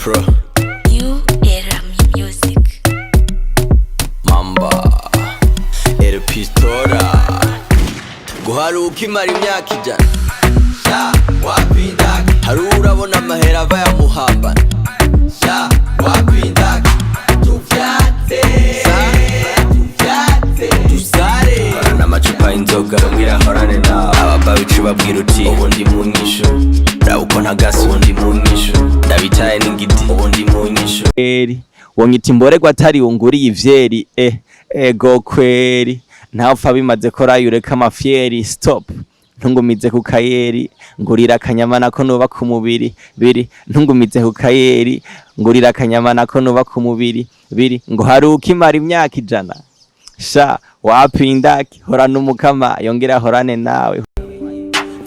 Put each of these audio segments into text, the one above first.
Pro New era music. Mamba El Pistola guharuka imara imyaka ijana sha wapindaka hari urabona amahera ava yamuhambana sha wapindaka tuvyate dusare n'amacupa y'inzoga mbwira horane nawe abababici babwira uti ubundi mu nyishu uko ntagasi ubundi mu nyishu ndabitaye n'igiti ubundi mu nyishu wonyita imborerwa atari unguriye ivyeri ego kweri ntapfa bimaze ko rayureka amafyeri stop ntungumize ku kayeri ngurira akanyama nako nuba ku mubiri biri ntungumize ku kayeri ngurira akanyama nako nuba ku mubiri biri ngo haruka imara imyaka ijana sha wapindaki hora n'umukama yongera horane nawe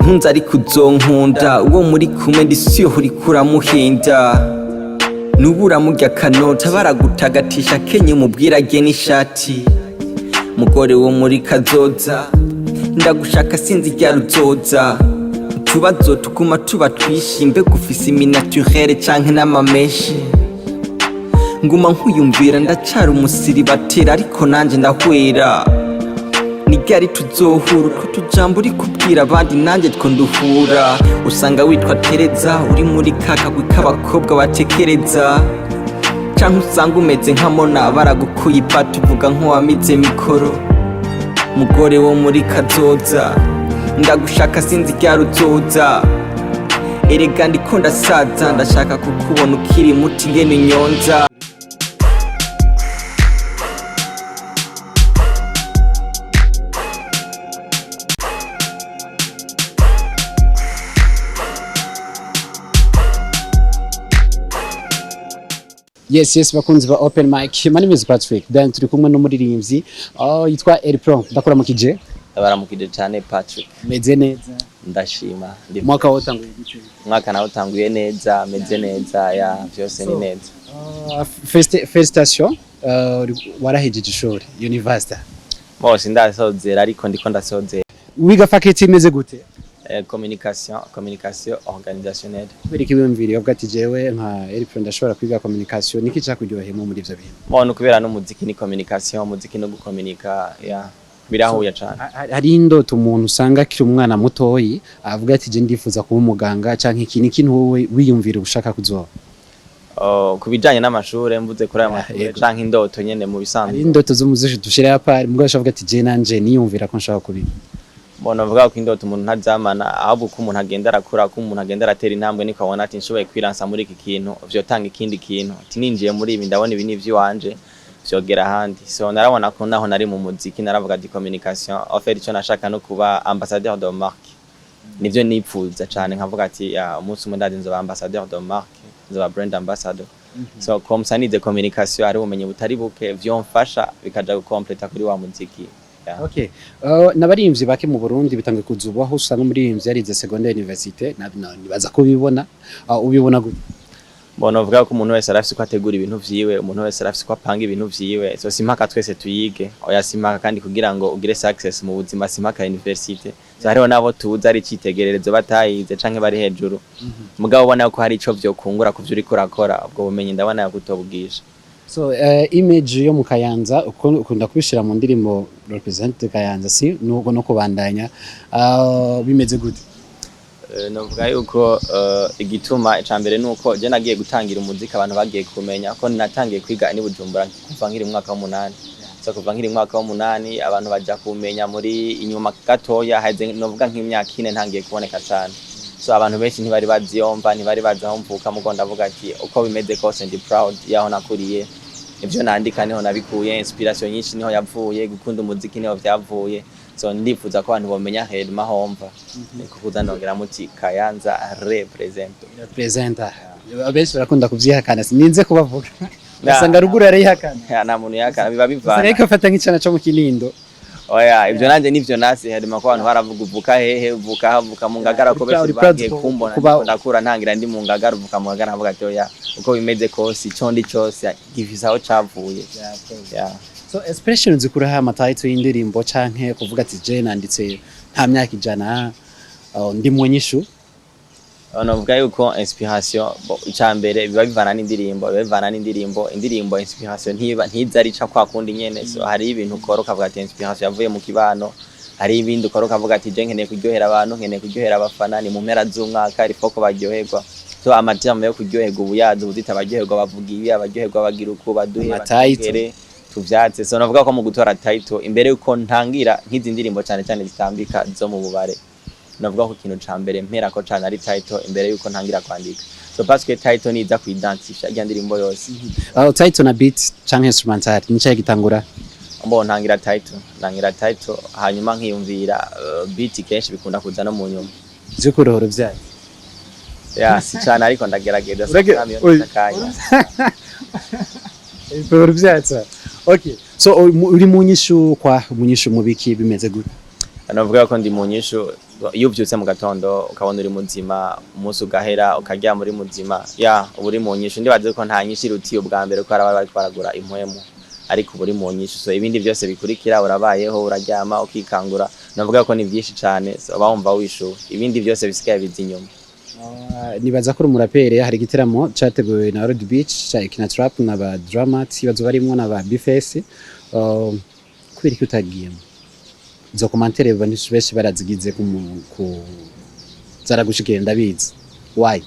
ntunze ari kuzonkunda uwo muri kumwe ndisiyo uri kuramuhinda nubura murya kanota baragutagatisha kenye mubwira gene ishati mugore wo muri kazoza ndagushaka sinzi rya ruzoza utubazo tuguma tuba twishimbe gufise iminaturere canke n'amameshi nguma nkuyumvira ndacara umusiri batera ariko nanje ndahwera nigari tuzohura utwo tujambo uri kubwira abandi nanje two nduhura usanga witwa Tereza uri muri kakagwi k'abakobwa batekereza canke usanga umeze nka Mona baragukuye ipati uvuga nk'uwamize mikoro mugore wo muri kazoza ndagushaka sinzi rya ruzoza erega ndiko ndasaza ndashaka kukubona ukiri muti ngene nyonza Yes bakunzi ba open mic my name is Patrick then turi kumwe n'umuririmvyi yitwa El Pro ndakora mu kije baramukije cyane Patrick meze neza ndashima mwaka wotanguye gute mwaka nawo utanguye neza meze neza ya byose ni neza felicitation warahejeje ishuri university bose ndasozera ariko ndiko ndasozera wiga faculty imeze gute communication organisationnelle beriki wimviri bavuga ati jewe nka El Pro ndashobora kwiga communication niki cyakuryohemo muri ivyo bintu bona kubera no muziki ni communication muziki no gukomunika ya birahuye cyane hari indoto umuntu usanga kiri umwana mutoyi avuga ati je ndifuza kuba umuganga canke ikintu wowe wiyumvira ushaka kuzoba kubijanye n'amashure mvuze kuri aya mashure canke indoto nyene mu bisanzwe indoto zo muzishe dushira ya pari mugabo avuga ati je nanje niyumvira ko nshaka kubi bona vuga ko indoto umuntu ntazamana ahubwo ko umuntu agenda arakura ko umuntu agenda aratera intambwe niko abona ati nshoboye kwiransa muri iki kintu vyo tanga ikindi kintu ati ninjiye muri ibi ndabona ibi n'ivy'iwanje vyogera handi so narabona ko naho nari mu muziki naravuga di communication offer ico nashaka no kuba ambassadeur de marque nivyo nipfuza cyane nkavuga ati umunsi umwe ndazi nzoba ambassadeur de marque nzoba brand ambassador so comme ça ni de communication ari ubumenyi butari buke vyo mfasha bikaja gukompleta kuri wa muziki. Okay. Nabarimvyi bake mu Burundi bitangiye kuzubaho usanga umuririmvyi yarize secondaire université nibaza ko ubibona ubibona gute bona uvuga ko umuntu wese arafise ko ategura ibintu vyiwe umuntu wese arafise ko apanga ibintu vyiwe so simpaka twese tuyige oya simpaka kandi kugira ngo ugire success mu buzima simpaka université so hariho nabo tuza ari citegererezo batayize canke bari hejuru mugabo ubona ko hari ico vyo kungura ku vyo uriko urakora ubwo bumenyi ndabona yakutobwisha. So image yo mu Kayanza ukunda kubishira mu ndirimbo represent Kayanza si nuko no kubandanya bimeze gute novuga yuko igituma icambere nuko je nagiye gutangira umuziki abantu bagiye kumenya ko natangiye kwiga ni Bujumbura kuva nkiri mwaka wa 8 so kuva nkiri mwaka wa 8 abantu baja kumenya muri inyuma gatoya haze novuga nk'imyaka 4 ntangiye kuboneka cyane so abantu benshi ntibari baziyomva ntibari bazaho mvuka mugo ndavuga ati uko bimeze kose ndi proud yaho nakuriye ivyo nandika niho nabikuye inspiration nyinshi niho yavuye gukunda umuziki niho vyavuye so ndifuza ko abantu bomenya head mahomva niko kuza ndongera muti Kayanza representa abenshi barakunda kuvyihakana sininze kubavuga basanga ruguru yarihakana nta muntu yakana biba bivana ariko afata nk'icana cyo mu Kinindo oya ivyo nanje nivyo nasi harimo ko abantu baravuga uvuka hehe uvuka mu ngagara ko bese bagiye kumbona ndakura ntangira ndi mu ngagara uvuka mu ngagara avuga ati oya uko bimeze kose ico ndi cyose gifise aho cavuye. So expressions zikura ha mataito y'indirimbo canke kuvuga ati je nanditse nta myaka ijana ndi mu nyishu Novuga yuko inspiration icambere biba bivana n'indirimbo indirimbo inspiration ntiza rica kwa kundi nyene so hari ibintu ukora ukavuga ati inspiration yavuye mu kibano hari ibindi ukora ukavuga ati je nkeneye kuryohera abantu nkeneye kuryohera abafana ni mu mpera z'umwaka ariko ko baryoherwa so amajambo yo kuryoherwa ubuyazi ubuzita abaryoherwa bavuga ibi abaryoherwa bagira uko baduhe batagere tuvyatse so navuga ko mu gutora title imbere yuko ntangira nk'izi ndirimbo cyane cyane zitambika zo mu bubare navuga ko ikintu ca mbere mpera ko cyane ari title imbere yuko ntangira kwandika so parce que title niza kuidentify ya ndirimbo yose title na beat canke instrumental nicaye gitangura mbo ntangira title hanyuma nkiyumvira beat kenshi bikunda kuza no mu nyuma zikurohoro vyayo ya si cyane ariko ndagerageza sakanya Iboro vyatsa okay so uri mu nyishu mu biki bimeze gute navuga ko ndi mu nyishu iyo uvyutse mu gatondo ukabona uri muzima umunsi ugahera ukajya muri muzima ya uri mu nyishu ndibaze ko nta nyinshi rutiyo bwa mbere ko araba bari kwaragura impwemu ariko uri mu nyishu so ibindi byose bikurikira urabayeho uraryama ukikangura navuga ko ni byinshi cyane so bawumva wishu ibindi byose bisigaye bizi inyuma nibaza ko umurapere hari igiteramo cyateguwe na Road Beach cya Kina Trap na ba Drama tibazo barimo na ba Bifesi kubera ko utagiyemo zo commentaire banisho benshi barazigize ku zaragushikira ndabizi why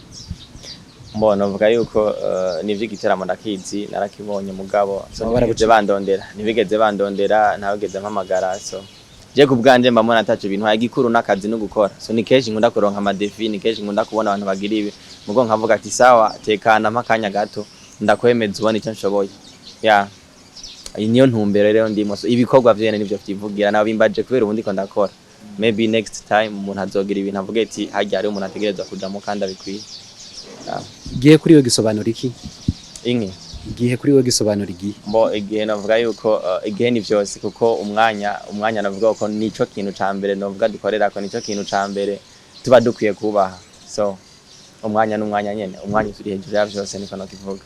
mbona uvuga yuko nivyo igiteramo ndakizi narakibonye mugabo so ntibigeze bandondera ntawigeze mpamagara so je kubwanje mbamona atacu ibintu agikuru nakazi no gukora so ni keje nkunda kuronka amadefi ni keje nkunda kubona abantu bagira ibi mugo nkavuga ati sawa tekana mpakanya gato ndakwemeza ubona icyo nshoboye ya niyo ntumbero rero ndimo so ibikorwa vyene nivyo vyivugira nawe bimbaje kubera ubundi ko ndakora maybe next time umuntu azogira ibintu avuga ati hajya ari umuntu ategereza kujamo kandi abikwiye giye kuri we gisobanura iki inki gihe kuri we gisobanura igihe mbo igihe navuga yuko igihe ni vyose kuko umwanya navuga ko nico kintu ca mbere navuga dukorera ko nico kintu ca mbere tuba dukwiye kubaha so umwanya n'umwanya nyene umwanya turi hejuru ya vyose niko nakivuga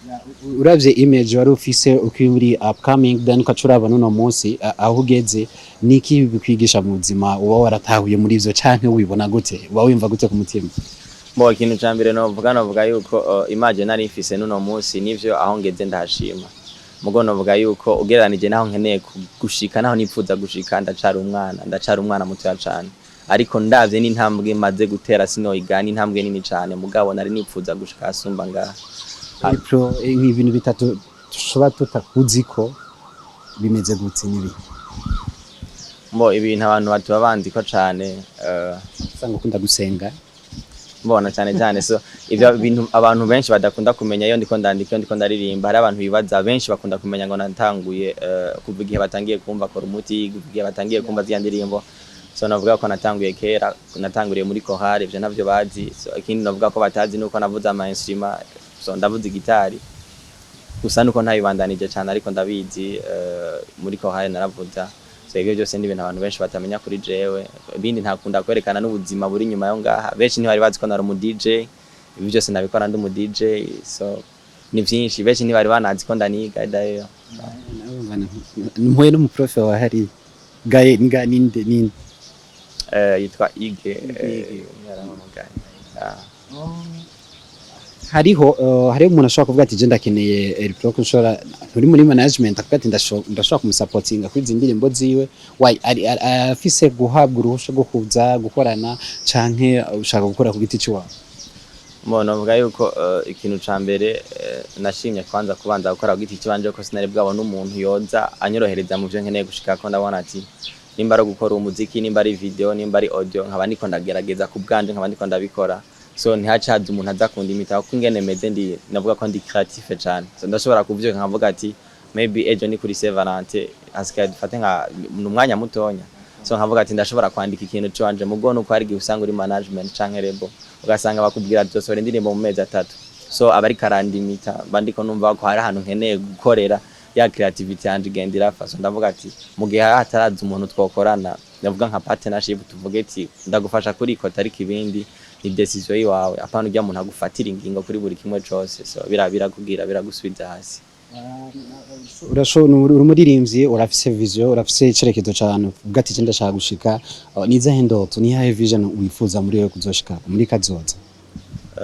uravye image wari ufise ukiri upcoming then ukacuraba no munsi aho ugeze niki bikwigisha mu buzima uba waratahuye muri ivyo canke wibona gute uba wimva gute ku mutima mbo ikintu ca mbere novuga yuko image nari ifise nuno munsi nivyo aho ngeze ndashima mugo novuga yuko ugereranije naho nkeneye gushika naho nipfuza gushika ndacara umwana muto cyane ariko ndavye n'intambwe maze gutera sinoigana intambwe nini cyane mugabo nari nipfuza gushika asumba ngaha Pro nk'ibintu bitatu tushobora tutakuziko bimeze gute nibi mbo ibintu abantu batuba bandiko cyane usanga ukunda gusenga mbona cyane so ivyo bintu abantu benshi badakunda kumenya iyo ndiko ndandika iyo ndiko ndaririmba hari abantu bibaza benshi bakunda kumenya ngo natanguye kuva igihe batangiye kumva ko umuti kuva igihe batangiye kumva zya ndirimbo so navuga ko natanguye kera natanguriye muri chorale ivyo navyo bazi so ikindi navuga ko batazi nuko navuza ama instrument so ndavuza gitari gusa nuko ntabibandanije cyane ariko ndabizi muri chorale naravuza so ibyo byose ni ibintu abantu benshi batamenya kuri jewe ibindi ntakunda kwerekana n'ubuzima buri nyuma yo ngaha benshi ntibari bazi ko nari umu DJ ibi byose nabikora ndi umu DJ so ni byinshi benshi ntibari banazi ko ndaniga dayo mpuye n'umuprofe wa hari gaye ninde yitwa Ige yaramuganye hariho umuntu ashobora kuvuga ati je ndakeneye El Pro kushora uri muri management akavuga ati ndashobora kumusupportinga kuri indirimbo ziwe why afise guhabwa uruhusha rwo kuza gukorana canke ushaka gukora ku giti ciwawe mbona uvuga yuko ikintu ca mbere nashimye kwanza kubanza gukora ku giti cibanje ko sinari bwabona umuntu yoza anyorohereza mu byo nkeneye gushika ko ndabona ati nimba ari gukora umuziki nimba ari video nimba ari audio nkaba niko ndagerageza ku bwanje nkaba niko ndabikora so ntihacaza umuntu azakunda imita kuko ingene meze ndi navuga ko ndi creative cyane so ndashobora kuvyuka nkavuga ati maybe ejo ni kuri Sevalente asika dufate nka umwanya mutonya so nkavuga ati ndashobora kwandika ikintu canje mugo nuko hari gihe usanga uri management canke rebo ugasanga bakubwira dosore indirimbo mu mezi 3 so abari karandimita bandiko numva ko hari ahantu nkeneye gukorera ya creativity yanje igendera faso ndavuga ati mu gihe hataraza umuntu twokorana ndavuga nka partnership tuvuge ati ndagufasha kuri ko tariki ibindi ni decision yiwawe apana ujya umuntu agufatira ingingo kuri buri kimwe cyose so birabirakugira biragusubiza hasi urashobora umuririmvyi urafise vision urafise icerekezo cyane uvuga ati cyenda shaka gushika niza hendoto ni hahe vision wifuza muri yo kuzoshika muri kazoza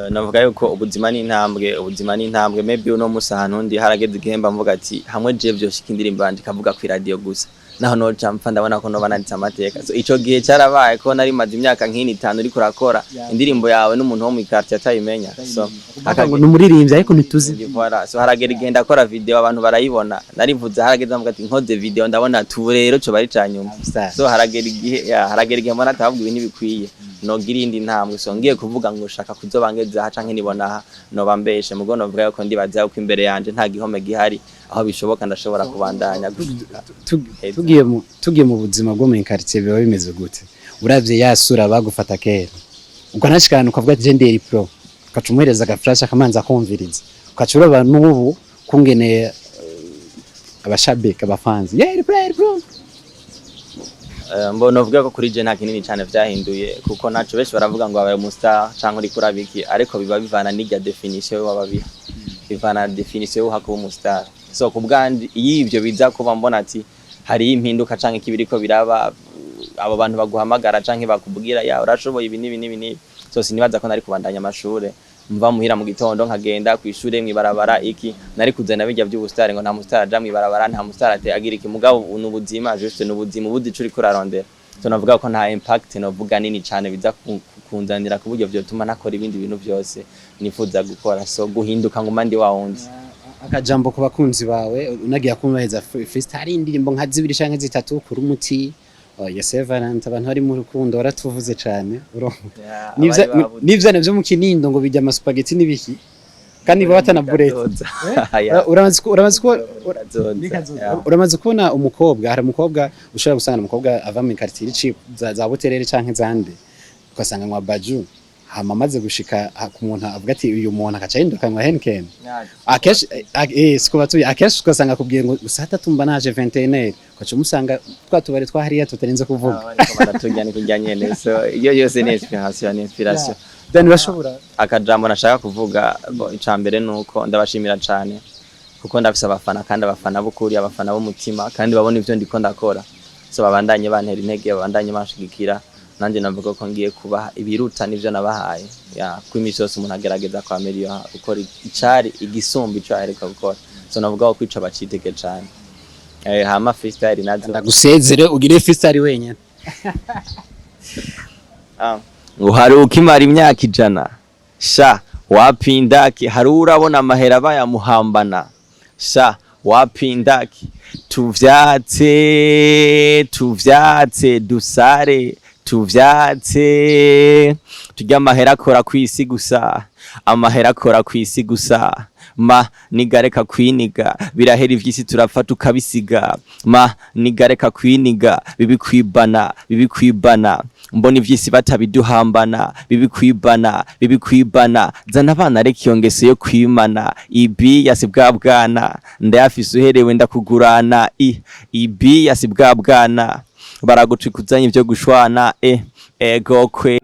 navuga yuko ubuzima ni intambwe maybe uno musi ahantu ndi harageze igihemba mvuga ati hamwe je vyoshika indirimbo yandika kavuga ku radio gusa naho no jampa ndabona ko no bananditse amateka so ico gihe cyarabaye ko nari maze imyaka nk'ini 5 uri kurakora indirimbo yawe n'umuntu wo mu quartier atayimenya so akago n'umuririmbyi ariko ntituzi so haragera igenda akora video abantu barayibona narivuze harageze mvuga ati nkoze video ndabona tu rero cyo bari canyuma so haragera igihe mbona atavuga ibintu bikwiye nogira indi ntambwe so ngiye kuvuga ngo shaka kuzobangeza haca nk'inibona no bambeshe mugo novuga yuko ndibaza uko imbere yanje nta gihome gihari aho bishoboka ndashobora kubandanya tugiye mu buzima bwo mu quartier biba bimeze gute uravye yasura bagufata kera ubwo nashikana ukavuga ati ndirimbo pro ukacumuhereza agaflash akamanza kumviriza ukacura abantu ubu kungene abashabeka abafanzi El Pro mbona uvuga ko kuri je nta kinini cyane vyahinduye kuko naco benshi baravuga ngo abaye umustar canke uri kurabiki ariko biba bivana n'irya definition wababiha bivana definition yo hakuba umustar so kubgandi iyivyo biza kuba mbona ati hari impinduka canke kibiriko biraba abo bantu baguhamagara canke bakubwira ya urashoboye ibi nibi so sinibaza ko nari kubandanya amashure mva muhira mu gitondo nkagenda ku ishure mwibarabara iki nari kuzana bijya by'ubustare ngo nta mustar aja mwibarabara nta mustar agira iki mugabo n'ubuzima juste n'ubuzima ubudicuri kurarondera so navuga ko nta impact novuga nini cyane biza kunzanira ku buryo byo tuma nakora ibindi bintu byose nifuza gukora so guhinduka ngo mandi wawundi akajambo ku bakunzi bawe unagiye kumweza freestyle indirimbo nka 2 canke 3 kuri umuti Yesevarant abantu bari mu rukundo baratuvuze cyane nivyo navyo mu kinindo ngo bijya amaspaghetti nibiki kandi batana burete uramaze kubona umukobwa hari umukobwa ushobora gusanga umukobwa ava mu quartier ici za hotelere canke zande ugasanga ngo baju hama maze gushika ku muntu avuga ati uyu muntu akaca hinduka ngo Henken akesh sikubatuye akesh ugasanga kubwiye ngo usata tumba naje 21 ukaca umusanga twatubare twahariya tutarenze kuvuga baratujyana kujyanye neza iyo yose ni inspiration then bashobora akajambo nashaka kuvuga icambere nuko ndabashimira cyane kuko ndafise abafana kandi abafana bukuri abafana b'umutima kandi babona ivyo ndiko ndakora so babandanye bantera intege babandanye bashigikira nanje navuga ko ngiye kubaha ibiruta nivyo nabahaye ya kwimisoso umuntu agerageza kwa Melio ukora icari igisumbi cyo ariko gukora so navuga ko kwica bacitege cyane hama freestyle nazo ndagusezere ugire freestyle wenyene ngo hari ukimara imyaka 100 sha wapindaki hari urabona amahera bayamuhambana sha wapindaki tuvyatse dusare tuvyatse turya amahera akora kwisi gusa amahera akora kwisi gusa ma nigareka kwiniga birahera ivyisi turapfa tukabisiga ma nigareka kwiniga bibikwibana mbona ivyisi batabiduhambana bibikwibana zana abana reka iyo ngeso yo kwimana ibi yasibwa bwana ndayafise uherewe ndakugurana ibi yasibwa bwana baragucikuzanya ivyo gushwana ego kwe